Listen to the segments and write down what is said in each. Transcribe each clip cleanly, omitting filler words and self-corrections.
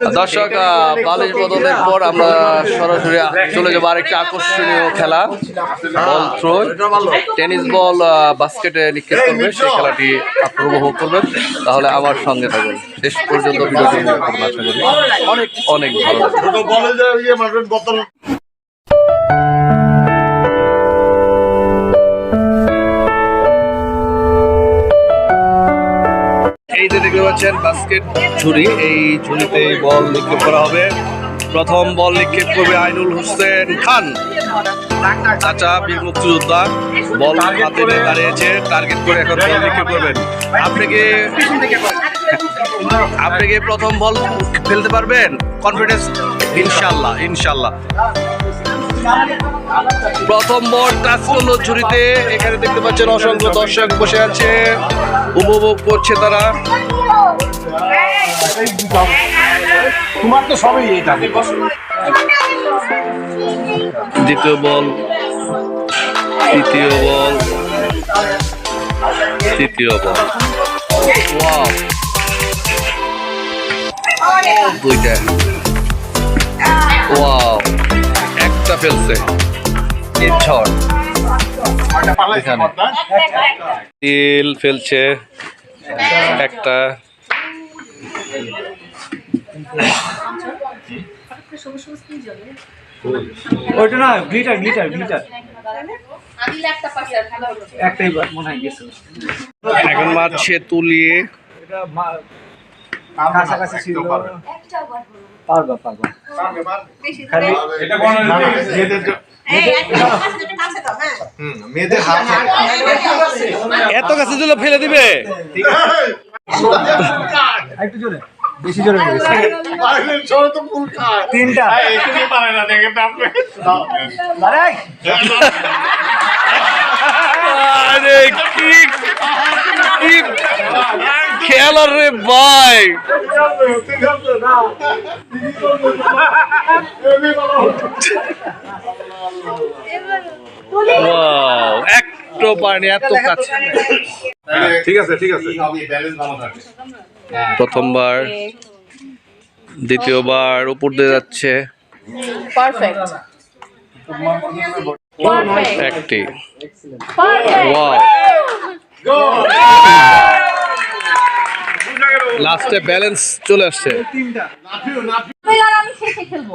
দর্শক, বালিশ বদলের পর আমরা সরাসরি চলে যাবো আরেকটি আকর্ষণীয় খেলা, বল থ্রো। টেনিস বল বাস্কেটে নিক্ষেপ করবে, সেই খেলাটি আপনারা উপভোগ করবেন। তাহলে আমার সঙ্গে থাকবেন শেষ পর্যন্ত, ভিডিওটি আশা করি অনেক অনেক ভালো লাগবে। এই যে দেখতে পাচ্ছেন বাস্কেট ঝুড়ি, এই ঝুড়িতে বল নিক্ষেপ করা হবে। প্রথম বল নিক্ষেপ করবে আইনুল হোসেন খান, চাচা বীর মুক্তিযোদ্ধা। বল হাতে নিয়ে দাঁড়িয়েছে, টার্গেট করে এখন বল নিক্ষেপ করবেন। আপনি কি প্রথম বল ফেলতে পারবেন? কনফিডেন্স? ইনশাল্লাহ ইনশাল্লাহ। প্রথম বল টাচ করলো ঝুড়িতে। এখানে দেখতে পাচ্ছেন অসংখ্য দর্শক বসে আছে, উপভোগ করছে তারা। তোমার তো সবই এটা। দ্বিতীয় বল, তৃতীয় বল, তৃতীয় বল। ওয়াও, দুইটা। ওয়াও, একটা ফেলছে। তিল ফেলছে একটা। ওইটা না, গ্লিটার গ্লিটার গ্লিটার একটাই মনে হয় গেছে। এখন মারছে তুলিয়ে। এটা কাছাকাছি ছিল। পারবা পারবা। খালি এটা কোন মেয়েদের হাত এত কাছে দিলে ফেলে দিবে। একটু জোরে, বেশি জোরে তিনটা। আরে কি খেলার রে ভাই! ওয়াও, একটু পানি এত কাছে। ঠিক আছে ঠিক আছে। প্রথমবার, দ্বিতীয়বার উপর দিয়ে যাচ্ছে। পারফেক্ট একটি। ওয়াও, লাস্টে ব্যালেন্স চলে আসছে। আমি শেষে খেলবো।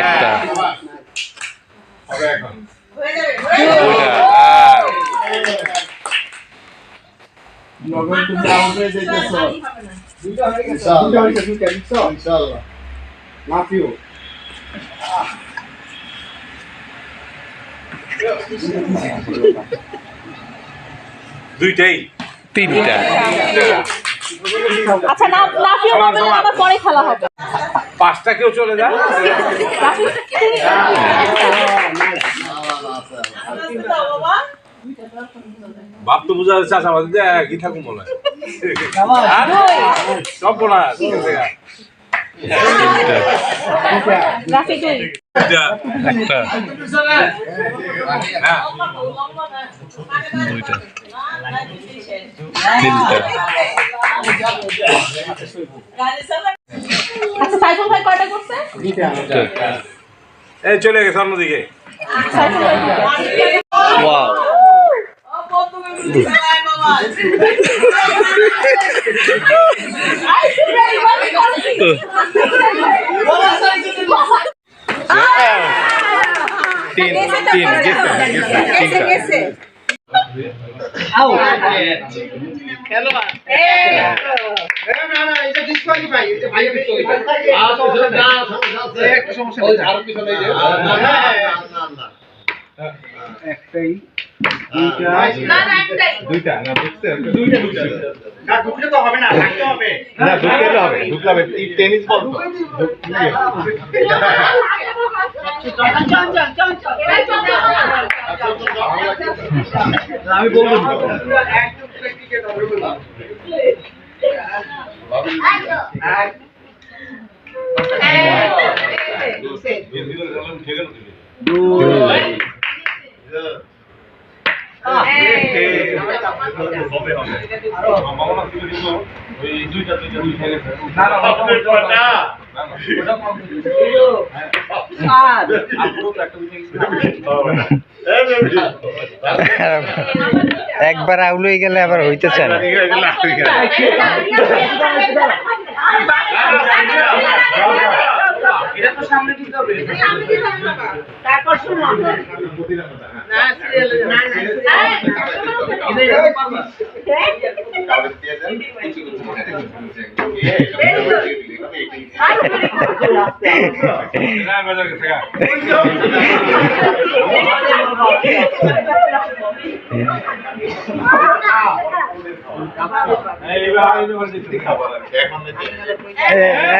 একটা, দুইটাই, তিনটা। আচ্ছা, না লাফিও হবে না, আবার পরে খেলা হবে। পাঁচটা কেউ চলে যায়। বাপ তো বুঝা যাচ্ছে আশাবাদী কি থাকুন মনে হয় সব বলা রাফি তুই একটা, দুইটা, তিনটা। আচ্ছা, সাইফুল ভাই কয়টা করছে? এই চলে গেছে অন্যদিকে। সাইফুল ভাই ওয়াও, তিন তিন গেছে। একটাই, দুইটা না বুঝতে না ঢুকলে তো হবে না, থাকতে হবে না, ঢুকলে হবে, ঢুকলে হবে। টেনিস বল তো আমি বলবো একবার আউল হয়ে গেলে আবার হইতেছে না।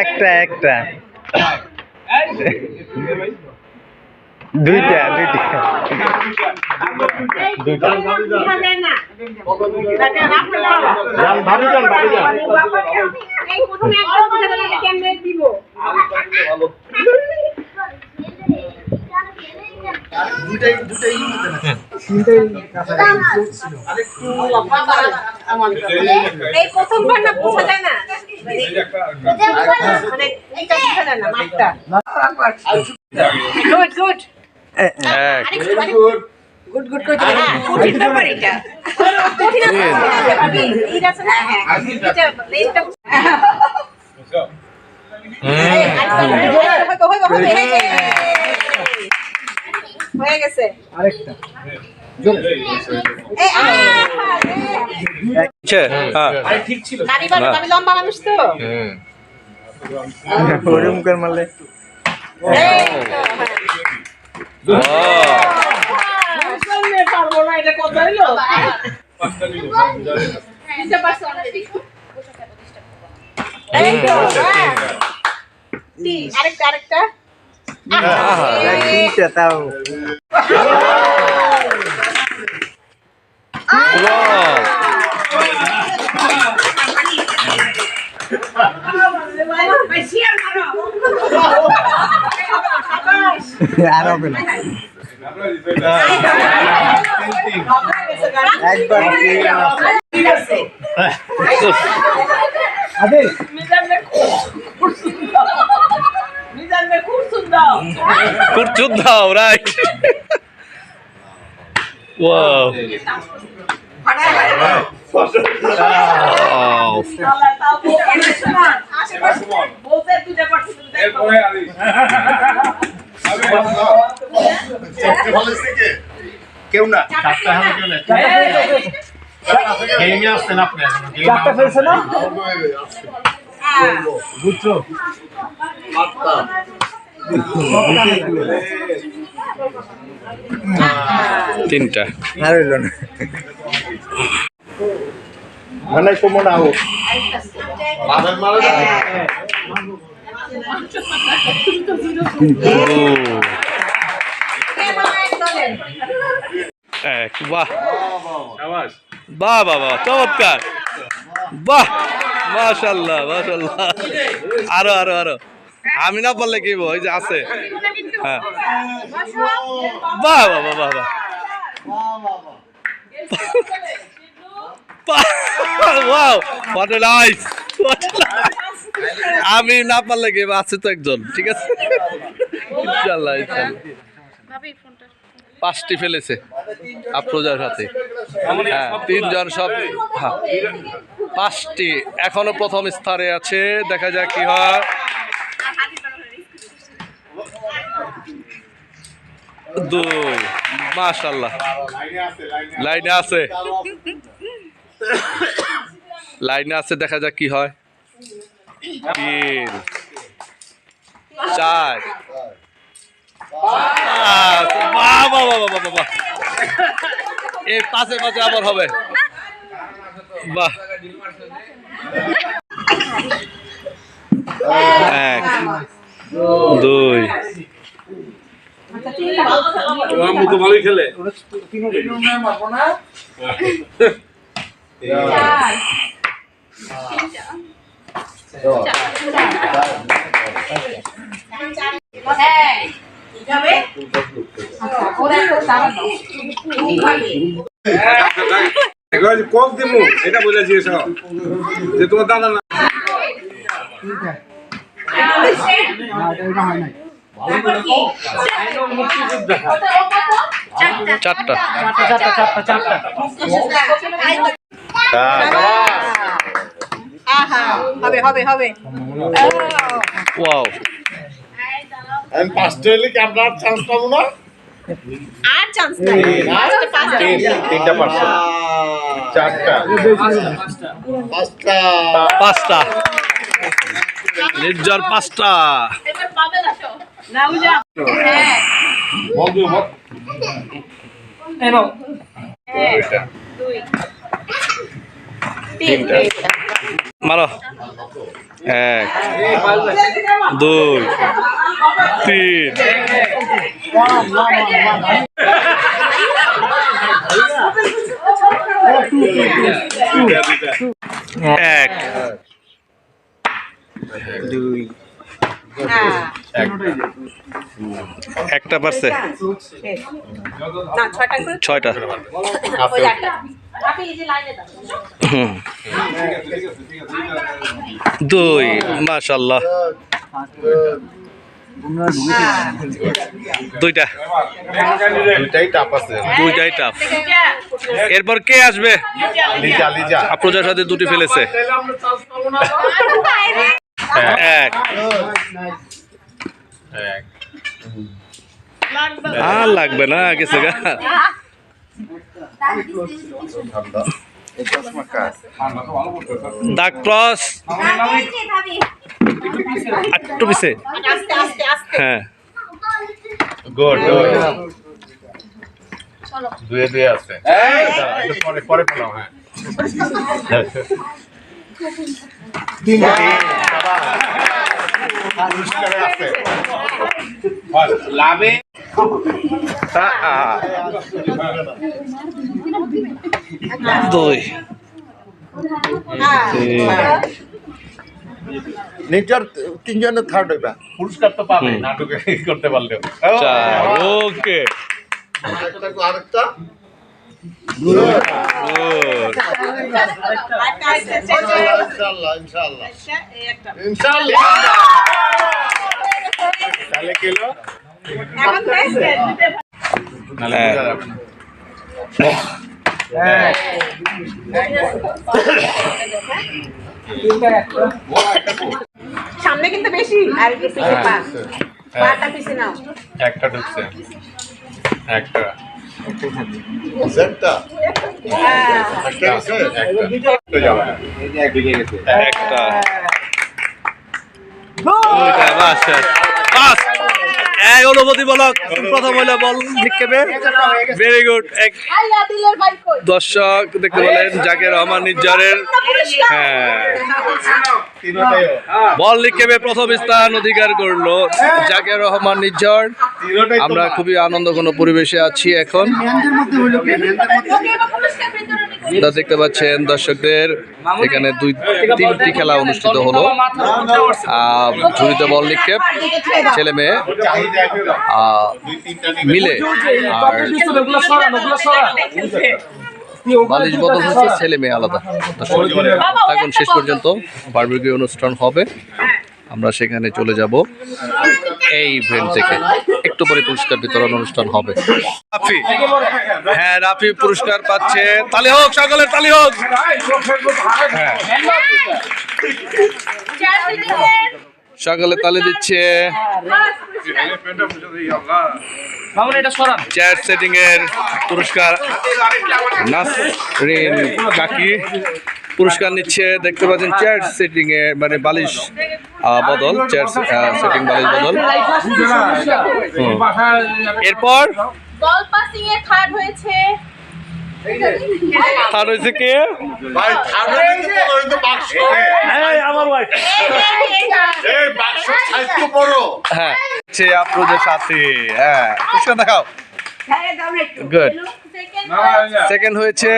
একটা একটা দুইটা দুইটা এই প্রথমবার না বোঝা যায় না মানে এইটা বোঝা যায় না মাঠটা গুড গুড গুড গুড করে কঠিন ব্যাপার এটা কঠিন এটা আছে না এটা লেজটা হয়ে গেছে আরেকটা আমি লম্বা মানুষ তো ওরকম মারলে পারবো না, এটা কথা হইলো। আরেকটা আরেকটা তিনটা তাও আর হবে না একবার খুব দাও রাইট ওয়াও কেউ না গেমে আসছেন আপনি চারটা ফেলছে না বুঝছো তিনটা আর হইল না মানে কমন আউট এক বাহ বাহ বাহ বাহ চমৎকার বাহ মাশাআল্লাহ মাশাআল্লাহ আরো আরো আরো আমি না পারলে কি ওই যে আছে হ্যাঁ বাহ বাহ বাহ বাহ বাহ ওয়াও হোয়াট এ নাইস আমি না পারলে কি আছে তো একজন ঠিক আছে ইনশাআল্লাহ ইনশাআল্লাহ পাঁচটি ফেলেছে আফরোজার সাথে হ্যাঁ তিনজন সব হ্যাঁ পাঁচটি এখনো প্রথম স্তরে আছে দেখা যাক কি হয় দুই মাশাআল্লাহ লাইনে আছে লাইনে আছে দেখা যাক কি হয় তিন চার বাহ বাহ বাহ বাহ বাহ এই পাশে পাশে আবার হবে বাহ এক দুই তোমার মতো ভালোই খেলে যাবে কক দিমু এটা বলে জিজ্ঞেস যে তোমার দাদা না চারটা। আহা হবে হবে হবে ওয়াও, আমি পাঁচটা হলে কি আপনার চান্স পাবো না আর চান্স নাই তিনটা পাঁচটা চারটা পাঁচটা পাঁচটা নির্জার পাঁচটা। এবার পাবে না শো নাও যা হ্যাঁ বন্ধু এনো এটা দুই তিন মারো, 1 2 3 1 2 একটা পারছে, না ছয়টা করে 6টা। ওই একটা আপনি এই যে লাইনে দাও 2 মাশাআল্লাহ, 2টা, দুইটাই টাপ আছে 2টাই টাফ। এরপর কে আসবে? লিজা লিজা আফরোজার সাথে 2টি ফেলেছে। 1 আর লাগবে না, গেছে গা। দাগ ক্রস একটু পিছে, আস্তে আস্তে আস্তে হ্যাঁ গুড দুয়ে দুয়ে আছে একটু পরে পরে পেলাম হ্যাঁ পুরস্কারে আছে লাভে দুই নির্জার তিনজনের থার্ড হইবা পুরস্কার তো পাবে নাটকে করতে পারলেও 4। ওকে, আরেকটা ইনশাআল্লাহ ইনশাআল্লাহ ইনশাআল্লাহ তাহলে কিলো এখন দিতে নালে বোঝা যাবে না সামনে কিন্তু বেশি আর একটু পিছে পা পাটা পিছে নাও একটা ঢুকছে একটা সেটটা একটা আছে একটা যাবে একটা, দুইটা, বাস বাস। এই অনুমতি বলক প্রথম হইলে বল নিক্ষেপে, ভেরি গুড। আল্লাহ দিলের ভাই কই দর্শক দেখতে পেলেন জাকির রহমান নির্জারের, হ্যাঁ তিনটাই বল নিক্ষেপে প্রথম স্থান অধিকার করলো জাকির রহমান নির্জার। তিনটাই আমরা খুবই আনন্দঘন পরিবেশে আছি এখন। আপনারা দেখতে পাচ্ছেন দর্শকদের এখানে 2-3টি খেলা অনুষ্ঠিত হলো। ঝুড়িতে বল নিক্ষেপ ছেলে মেয়ে চাহিদা একটু দুই তিনটা মিলে, আর বালিশ বদল হচ্ছে ছেলে মেয়ে আলাদা। এখন শেষ পর্যন্ত বারবিকিউ অনুষ্ঠান হবে, আমরা সেখানে চলে যাব। এই ইভেন্ট থেকে একটু পরে পুরস্কার বিতরণ অনুষ্ঠান হবে। রাফি, হ্যাঁ রাফি পুরস্কার পাচ্ছে, তালি হোক সকলের, তালি হোক। হ্যাঁ সকলে তালি দিচ্ছে। চেয়ার সেটিং এর পুরস্কার নাসরিন কাকি পুরস্কার নিচ্ছে। দেখতে পাচ্ছেন চেয়ার সেটিং এ মানে বালিশ বদল, চেয়ার সেটিং বালিশ বদল। এরপর বল পাসিং এ থার্ড হয়েছে তার হয়েছে কে? ভাই থার্ড তো বাক্স আমার ভাই, এই বাক্স সাইজ তো বড় হ্যাঁ সে আপনাদের সাথে, হ্যাঁ পুরস্কার দেখাও। গুড। সেকেন্ড হয়েছে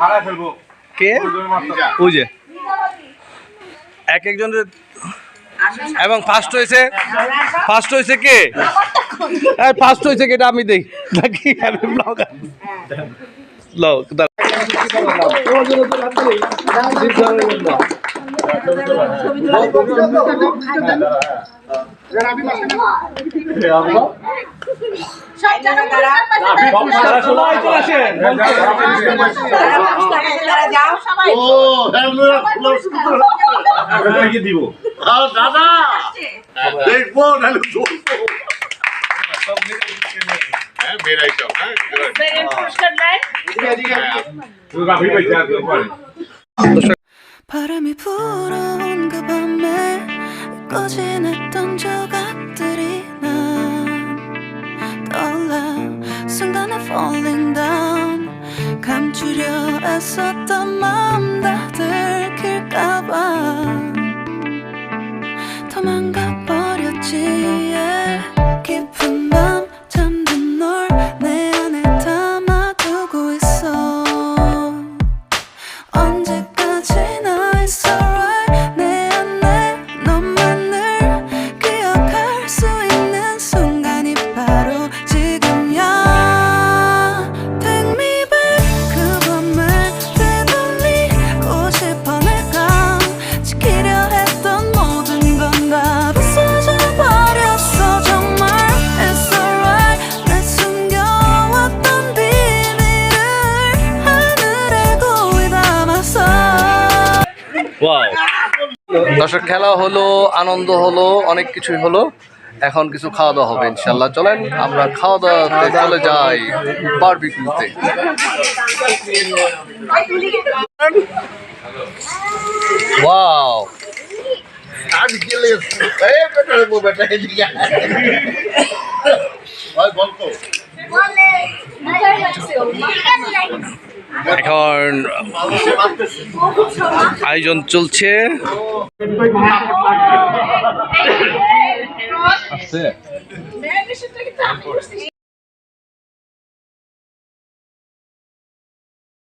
হারা ফেলবো কে? ওই যে এক একজনের, এবং ফার্স্ট হয়েছে কে? ফার্স্ট হয়েছে কে এটা আমি দেই নাকি? আমি ব্লগার। সব জানা তারা যাও সবাই দিব দাদা দেখবো নাহলে হ্যাঁ মেয়েরাই সব হ্যাঁ পুরস্কার দেয় রাফি ভাই যা করে 바람이 불어온 그 밤에 꺼진했던 조각들이 난 떠올라 순간에 falling down 감추려 애썼던 마음 다 들킬까봐 도망가 버렸지 yeah. 깊은 밤 잠든 널 내 안에 담아두고 있어 언제까지나 it's alright 내 안에 너만을 기억할 수 있는 순간이 바로 지금이야 Take me back 그 밤을 되돌리고 싶어 내가 지키려 했던 모든 건 다 부서져 버렸어 정말 it's alright 내 숨겨왔던 비밀을 하늘에 고이 담았어 wow দর্শক খেলা হলো আনন্দ হলো অনেক কিছুই হলো এখন কিছু খাওয়া দাওয়া হবে ইনশাল্লাহ চলেন আমরা খাওয়া দাওয়াতে চলে যাই বারবিকিউতে ওয়াও আমি গেলে এই বেটা রে বেটা এদিকে ভাই বলতো এখন আয়োজন চলছে মেয়ের বিষয়টা কিন্তু আমি করছি